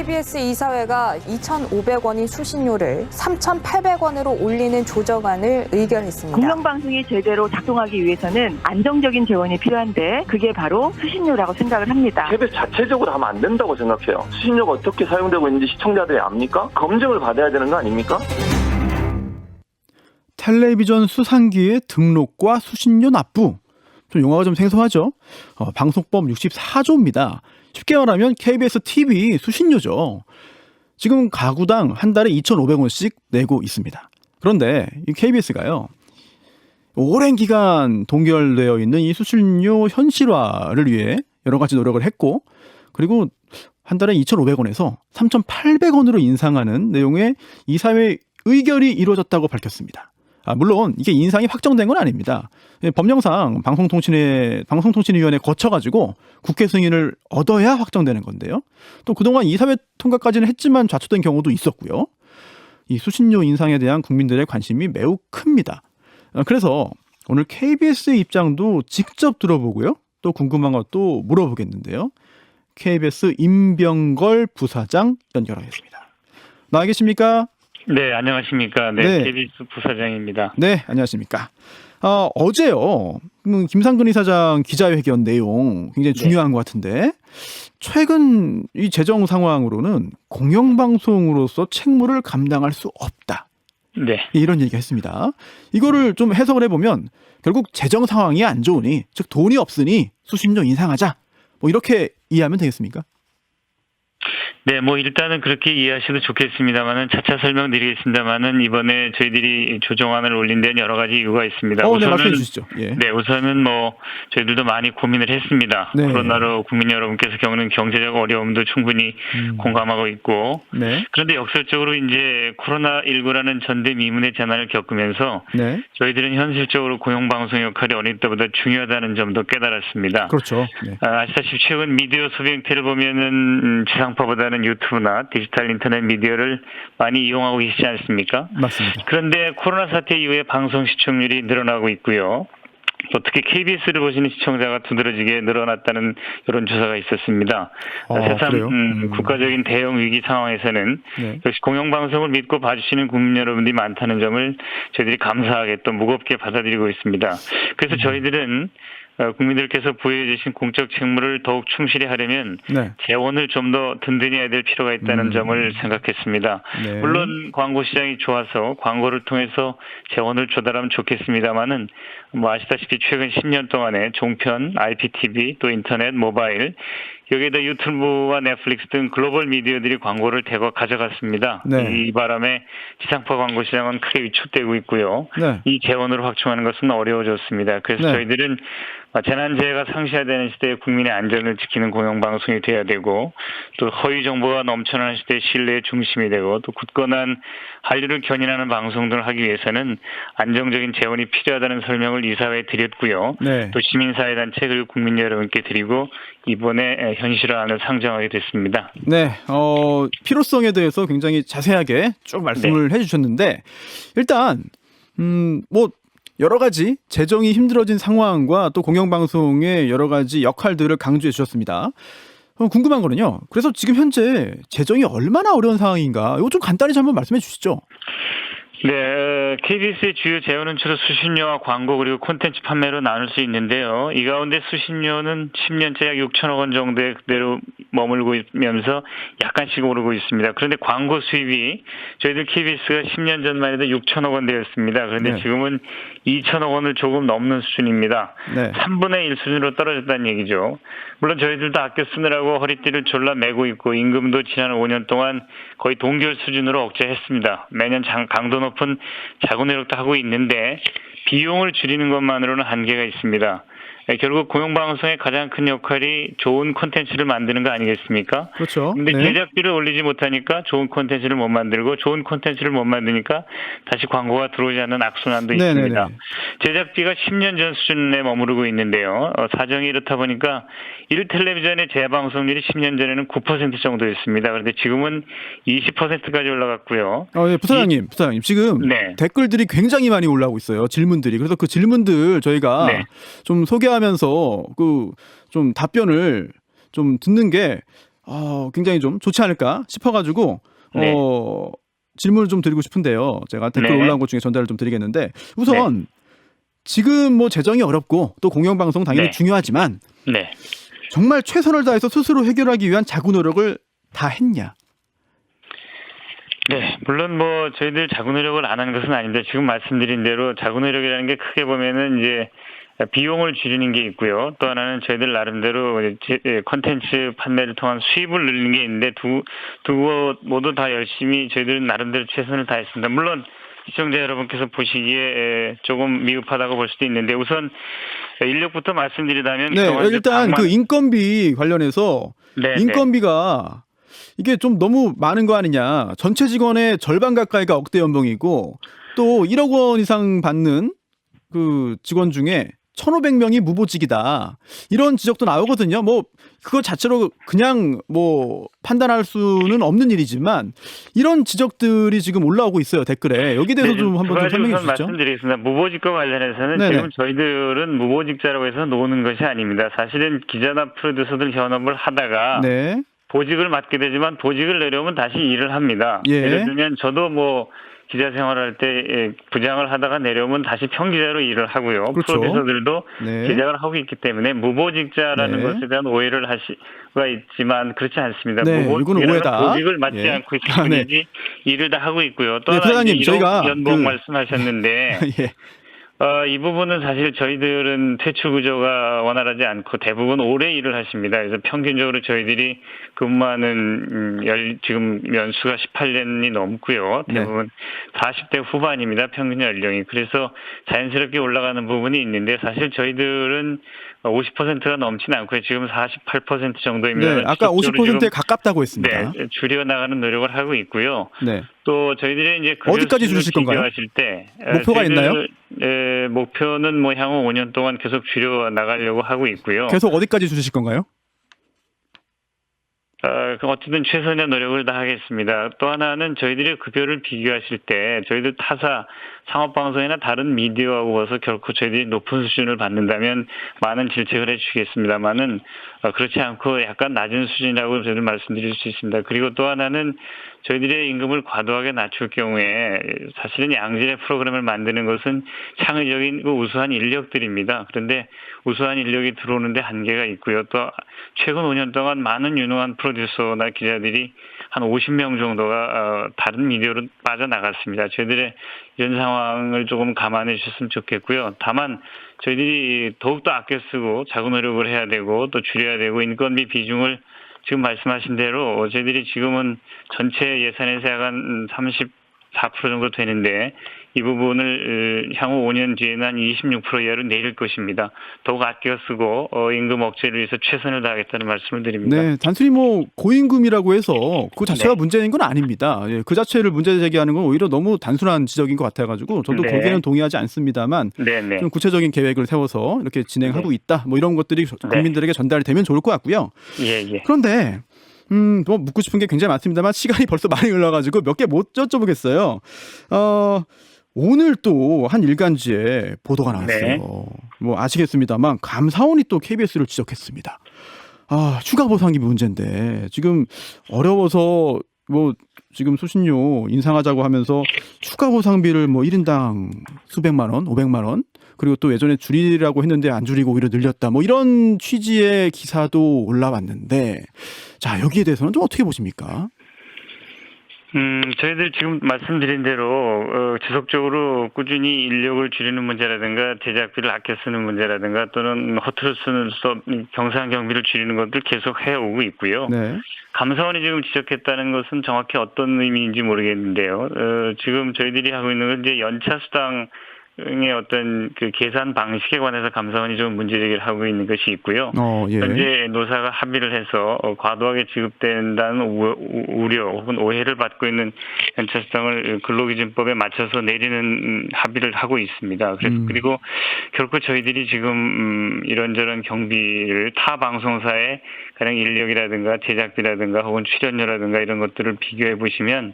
KBS 이사회가 2,500원인 수신료를 3,800원으로 올리는 조정안을 의결했습니다. 공영방송이 제대로 작동하기 위해서는 안정적인 재원이 필요한데 그게 바로 수신료라고 생각을 합니다. KBS 자체적으로 하면 안 된다고 생각해요. 수신료가 어떻게 사용되고 있는지 시청자들이 압니까? 검증을 받아야 되는 거 아닙니까? 텔레비전 수상기의 등록과 수신료 납부. 좀 용어가 좀 생소하죠? 방송법 64조입니다. 쉽게 말하면 KBS TV 수신료죠. 지금 가구당 한 달에 2,500원씩 내고 있습니다. 그런데 이 KBS가요. 오랜 기간 동결되어 있는 이 수신료 현실화를 위해 여러 가지 노력을 했고, 그리고 한 달에 2,500원에서 3,800원으로 인상하는 내용의 이사회 의결이 이루어졌다고 밝혔습니다. 물론 이게 인상이 확정된 건 아닙니다. 법령상 방송통신위원회 거쳐가지고 국회 승인을 얻어야 확정되는 건데요. 또 그동안 이사회 통과까지는 했지만 좌초된 경우도 있었고요. 이 수신료 인상에 대한 국민들의 관심이 매우 큽니다. 그래서 오늘 KBS의 입장도 직접 들어보고요. 또 궁금한 것도 물어보겠는데요. KBS 임병걸 부사장 연결하겠습니다. 나와 계십니까? 네, 안녕하십니까. 네, KBS 부사장입니다. 네, 안녕하십니까. 어제요, 김상근 이사장 기자회견 내용 굉장히 중요한 것 같은데, 최근 이 재정 상황으로는 공영방송으로서 책무를 감당할 수 없다. 네. 이런 얘기가 했습니다. 이거를 좀 해석을 해보면 결국 재정 상황이 안 좋으니, 즉 돈이 없으니 수신료 인상하자. 뭐 이렇게 이해하면 되겠습니까? 네, 일단은 그렇게 이해하셔도 좋겠습니다만은 차차 설명드리겠습니다만은 이번에 저희들이 조정안을 올린 데는 여러 가지 이유가 있습니다. 네, 말씀해 주시죠. 예. 네, 우선은 저희들도 많이 고민을 했습니다. 네. 코로나로 국민 여러분께서 겪는 경제적 어려움도 충분히 공감하고 있고, 네. 그런데 역설적으로 이제 코로나19라는 전대미문의 재난을 겪으면서 네. 저희들은 현실적으로 공영방송 역할이 어릴 때보다 중요하다는 점도 깨달았습니다. 그렇죠. 네. 아시다시피 최근 미디어 소비 형태를 보면은 지상파보다는 유튜브나 디지털 인터넷 미디어를 많이 이용하고 계시지 않습니까? 맞습니다. 그런데 코로나 사태 이후에 방송 시청률이 늘어나고 있고요. 또 특히 KBS를 보시는 시청자가 두드러지게 늘어났다는 여론조사가 있었습니다. 새삼 국가적인 대형 위기 상황에서는 역시 공영방송을 믿고 봐주시는 국민 여러분들이 많다는 점을 저희들이 감사하게 또 무겁게 받아들이고 있습니다. 그래서 저희들은 국민들께서 부여해 주신 공적 책무를 더욱 충실히 하려면 재원을 좀 더 든든히 해야 될 필요가 있다는 점을 생각했습니다. 네. 물론 광고 시장이 좋아서 광고를 통해서 재원을 조달하면 좋겠습니다만은 아시다시피 최근 10년 동안에 종편, IPTV, 또 인터넷, 모바일 여기에다 유튜브와 넷플릭스 등 글로벌 미디어들이 광고를 대거 가져갔습니다. 네. 이 바람에 지상파 광고 시장은 크게 위축되고 있고요. 네. 이 재원으로 확충하는 것은 어려워졌습니다. 그래서 저희들은 재난재해가 상시화되는 시대에 국민의 안전을 지키는 공영방송이 돼야 되고, 또 허위 정보가 넘쳐나는 시대에 신뢰의 중심이 되고, 또 굳건한 한류를 견인하는 방송들을 하기 위해서는 안정적인 재원이 필요하다는 설명을 이사회에 드렸고요. 또 시민사회단체 그리고 국민 여러분께 드리고 이번에 현실화안을 상정하게 됐습니다. 네, 필요성에 대해서 굉장히 자세하게 쭉 말씀을 해주셨는데, 일단 여러 가지 재정이 힘들어진 상황과 또 공영방송의 여러 가지 역할들을 강조해 주셨습니다. 궁금한 거는요. 그래서 지금 현재 재정이 얼마나 어려운 상황인가? 이거 좀 간단히 한번 말씀해 주시죠. 네, KBS의 주요 재원은 주로 수신료와 광고 그리고 콘텐츠 판매로 나눌 수 있는데요. 이 가운데 수신료는 10년째 약 6천억 원 정도에 그대로 머물고 있면서 약간씩 오르고 있습니다. 그런데 광고 수입이 저희들 KBS가 10년 전만 해도 6천억 원대였습니다. 그런데 지금은 2천억 원을 조금 넘는 수준입니다. 3분의 1 수준으로 떨어졌다는 얘기죠. 물론 저희들도 아껴 쓰느라고 허리띠를 졸라 매고 있고 임금도 지난 5년 동안 거의 동결 수준으로 억제했습니다. 매년 강도 높은 자구 노력도 하고 있는데 비용을 줄이는 것만으로는 한계가 있습니다. 결국 공영방송의 가장 큰 역할이 좋은 콘텐츠를 만드는 거 아니겠습니까? 그렇죠. 그런데 제작비를 올리지 못하니까 좋은 콘텐츠를 못 만들고 좋은 콘텐츠를 못 만드니까 다시 광고가 들어오지 않는 악순환도 있습니다. 제작비가 10년 전 수준에 머무르고 있는데요. 사정이 이렇다 보니까 1텔레비전의 재방송률이 10년 전에는 9% 정도였습니다. 그런데 지금은 20%까지 올라갔고요. 부사장님 지금 댓글들이 굉장히 많이 올라오고 있어요. 질문들이. 그래서 그 질문들 저희가 좀 소개하면서 좀 답변을 좀 듣는 게 굉장히 좀 좋지 않을까 싶어가지고 네. 질문을 좀 드리고 싶은데요. 제가 댓글 네. 올라온 것 중에 전달을 좀 드리겠는데 우선 지금 뭐 재정이 어렵고 또 공영방송 당연히 네. 중요하지만 네. 정말 최선을 다해서 스스로 해결하기 위한 자구 노력을 다 했냐? 네, 물론 뭐 저희들 자구 노력을 안 하는 것은 아닌데 지금 말씀드린 대로 자구 노력이라는 게 크게 보면은 이제 비용을 줄이는 게 있고요. 또 하나는 저희들 나름대로 콘텐츠 판매를 통한 수입을 늘리는 게 있는데 두 곳 모두 다 열심히 저희들은 나름대로 최선을 다했습니다. 물론 시청자 여러분께서 보시기에 조금 미흡하다고 볼 수도 있는데 우선 인력부터 말씀드리자면 네, 일단 그 인건비 관련해서 네, 인건비가 이게 좀 너무 많은 거 아니냐. 전체 직원의 절반 가까이가 억대 연봉이고 또 1억 원 이상 받는 그 직원 중에 1,500명이 무보직이다. 이런 지적도 나오거든요. 뭐 그거 자체로 그냥 뭐 판단할 수는 없는 일이지만 이런 지적들이 지금 올라오고 있어요. 댓글에. 여기 대해서 좀 한번 좀 설명해 주시죠. 말씀드리겠습니다. 무보직과 관련해서는 네네. 지금 저희들은 무보직자라고 해서 노는 것이 아닙니다. 사실은 기자나 프로듀서들 현업을 하다가 네. 보직을 맡게 되지만 보직을 내려오면 다시 일을 합니다. 예. 예를 들면 저도 뭐 기자 생활할 때 부장을 하다가 내려오면 다시 평기자로 일을 하고요. 그렇죠. 프로듀서들도 네. 기자를 하고 있기 때문에 무보직자라는 네. 것에 대한 오해를 할 수가 있지만 그렇지 않습니다. 네, 이거는 오해다. 보직을 맡지 예. 않고 있을 뿐이지 일을 다 하고 있고요. 또 네, 하나 부장님, 이제 저희가 연봉 말씀하셨는데 예. 이 부분은 사실 저희들은 퇴출 구조가 원활하지 않고 대부분 오래 일을 하십니다. 그래서 평균적으로 저희들이 근무하는 지금 연수가 18년이 넘고요. 대부분 40대 후반입니다. 평균 연령이. 그래서 자연스럽게 올라가는 부분이 있는데 사실 저희들은 50%가 넘지는 않고요. 지금 48% 정도입니다. 네, 아까 50%에 가깝다고 했습니다. 네, 줄여나가는 노력을 하고 있고요. 네. 또 저희들이 이제 어디까지 줄이실 건가요? 비교하실 때 목표가 있나요? 목표는 뭐 향후 5년 동안 계속 줄여 나가려고 하고 있고요. 계속 어디까지 줄이실 건가요? 어쨌든 최선의 노력을 다하겠습니다. 또 하나는 저희들의 급여를 비교하실 때 저희들 타사 상업방송이나 다른 미디어하고 봐서 결코 저희들이 높은 수준을 받는다면 많은 질책을 해주시겠습니다만은 그렇지 않고 약간 낮은 수준이라고 저희들 말씀드릴 수 있습니다. 그리고 또 하나는 저희들의 임금을 과도하게 낮출 경우에 사실은 양질의 프로그램을 만드는 것은 창의적인 우수한 인력들입니다. 그런데 우수한 인력이 들어오는데 한계가 있고요. 또 최근 5년 동안 많은 유능한 프로듀서나 기자들이 한 50명 정도가 다른 미디어로 빠져나갔습니다. 저희들의 이런 상황을 조금 감안해 주셨으면 좋겠고요. 다만 저희들이 더욱더 아껴 쓰고 자구 노력을 해야 되고 또 줄여야 되고 인건비 비중을 지금 말씀하신 대로 저희들이 지금은 전체 예산에서 약 한 34% 정도 되는데 이 부분을 향후 5년 뒤에는 한 26% 이하로 내릴 것입니다. 더욱 아껴 쓰고 임금 억제를 위해서 최선을 다하겠다는 말씀을 드립니다. 네, 단순히 뭐 고임금이라고 해서 그 자체가 문제인 건 아닙니다. 예, 그 자체를 문제 제기하는 건 오히려 너무 단순한 지적인 것 같아가지고 저도 거기에는 동의하지 않습니다만 좀 구체적인 계획을 세워서 이렇게 진행하고 있다. 뭐 이런 것들이 국민들에게 전달이 되면 좋을 것 같고요. 예. 그런데 뭐 묻고 싶은 게 굉장히 많습니다만 시간이 벌써 많이 흘러가지고 몇 개 못 여쭤보겠어요. 오늘 또 한 일간지에 보도가 나왔어요. 뭐 아시겠습니다만 감사원이 또 KBS를 지적했습니다. 추가 보상이 문제인데 지금 어려워서 뭐 지금 수신료 인상하자고 하면서 추가 보상비를 뭐 1인당 수백만 원, 500만 원 그리고 또 예전에 줄이라고 했는데 안 줄이고 오히려 늘렸다. 뭐 이런 취지의 기사도 올라왔는데 자, 여기에 대해서는 좀 어떻게 보십니까? 저희들 지금 말씀드린 대로 지속적으로 꾸준히 인력을 줄이는 문제라든가 제작비를 아껴 쓰는 문제라든가 또는 허투루 쓰는 경상 경비를 줄이는 것들 계속 해오고 있고요. 네. 감사원이 지금 지적했다는 것은 정확히 어떤 의미인지 모르겠는데요. 지금 저희들이 하고 있는 건 이제 연차 수당 의 어떤 그 계산 방식에 관해서 감사원이 좀 문제 제기를 하고 있는 것이 있고요. 현재 노사가 합의를 해서 과도하게 지급된다는 우려 혹은 오해를 받고 있는 연차수당을 근로기준법에 맞춰서 내리는 합의를 하고 있습니다. 그리고 결코 저희들이 지금 이런저런 경비를 타 방송사의 가령 인력이라든가 제작비라든가 혹은 출연료라든가 이런 것들을 비교해 보시면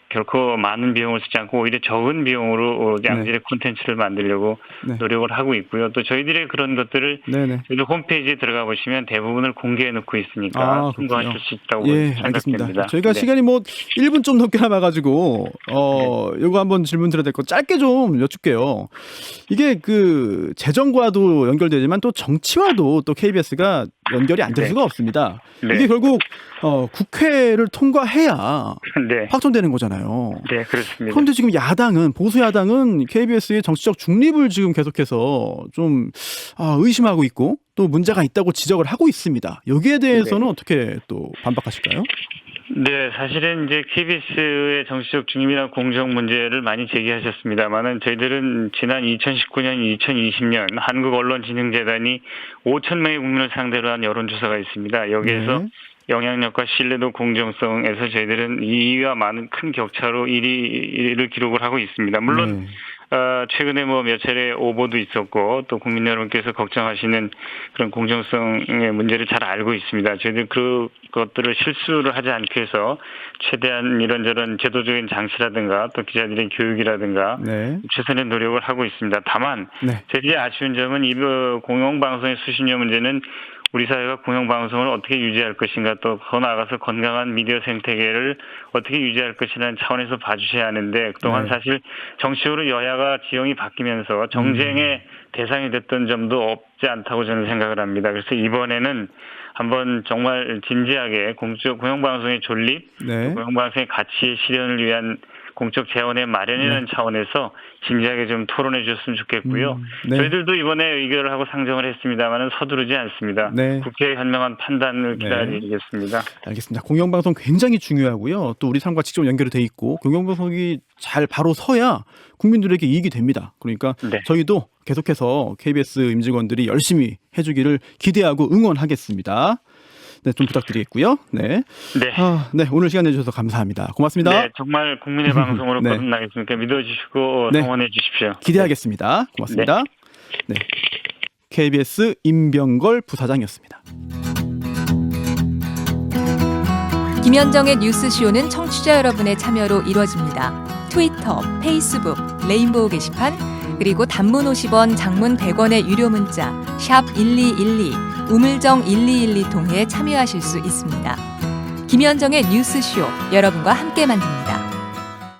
결코 많은 비용을 쓰지 않고 오히려 적은 비용으로 양질의 콘텐츠를 만들려고 네. 노력을 하고 있고요. 또 저희들의 그런 것들을 네네. 저희들 홈페이지에 들어가 보시면 대부분을 공개해 놓고 있으니까 참고하실 수 있다고 예, 생각됩니다. 알겠습니다. 저희가 네. 시간이 뭐 1분 좀 넘게 남아가지고 요거 한번 질문 드려야 될 거 짧게 좀 여쭙게요. 이게 그 재정과도 연결되지만 또 정치와도 또 KBS가 연결이 안 될 네. 수가 없습니다. 네. 이게 결국 국회를 통과해야 네. 확정되는 거잖아요. 네, 그렇습니다. 그런데 지금 야당은 보수 야당은 KBS의 정치적 중립을 지금 계속해서 좀 의심하고 있고 또 문제가 있다고 지적을 하고 있습니다. 여기에 대해서는 어떻게 또 반박하실까요? 네, 사실은 이제 KBS의 정치적 중립이나 공정 문제를 많이 제기하셨습니다만은 저희들은 지난 2019년, 2020년 한국언론진흥재단이 5천 명의 국민을 상대로 한 여론조사가 있습니다. 여기에서 네. 영향력과 신뢰도 공정성에서 저희들은 2위와 많은 큰 격차로 1위를 기록을 하고 있습니다. 물론 네. 최근에 뭐 몇 차례 오보도 있었고 또 국민 여러분께서 걱정하시는 그런 공정성의 문제를 잘 알고 있습니다. 저희들 그것들을 실수를 하지 않기 위해서 최대한 이런저런 제도적인 장치라든가 또 기자들의 교육이라든가 네. 최선의 노력을 하고 있습니다. 다만 네. 저희들이 아쉬운 점은 이 공영방송의 수신료 문제는 우리 사회가 공영방송을 어떻게 유지할 것인가 또 더 나아가서 건강한 미디어 생태계를 어떻게 유지할 것이라는 차원에서 봐주셔야 하는데 그동안 네. 사실 정치적으로 여야가 지형이 바뀌면서 정쟁의 대상이 됐던 점도 없지 않다고 저는 생각을 합니다. 그래서 이번에는 한번 정말 진지하게 공영방송의 존립, 네. 공영방송의 가치의 실현을 위한 공적 재원의 마련이라는 차원에서 진지하게 좀 토론해 주셨으면 좋겠고요. 네. 저희들도 이번에 의결을 하고 상정을 했습니다만 서두르지 않습니다. 네. 국회의 현명한 판단을 기다리겠습니다. 알겠습니다. 공영방송 굉장히 중요하고요. 또 우리 삶과 직접 연결이 돼 있고 공영방송이 잘 바로 서야 국민들에게 이익이 됩니다. 그러니까 네. 저희도 계속해서 KBS 임직원들이 열심히 해주기를 기대하고 응원하겠습니다. 네, 좀 부탁드리겠고요. 네. 네. 네, 오늘 시간 내주셔서 감사합니다. 고맙습니다. 네, 정말 국민의 방송으로 네. 거듭나겠습니까? 믿어주시고 네. 성원해 주십시오. 기대하겠습니다. 고맙습니다. 네. KBS 임병걸 부사장이었습니다. 김현정의 뉴스쇼는 청취자 여러분의 참여로 이루어집니다. 트위터, 페이스북, 레인보우 게시판, 그리고 단문 50원, 장문 100원의 유료 문자 샵 1212, 우물정 1212 통해 참여하실 수 있습니다. 김현정의 뉴스쇼, 여러분과 함께 만듭니다.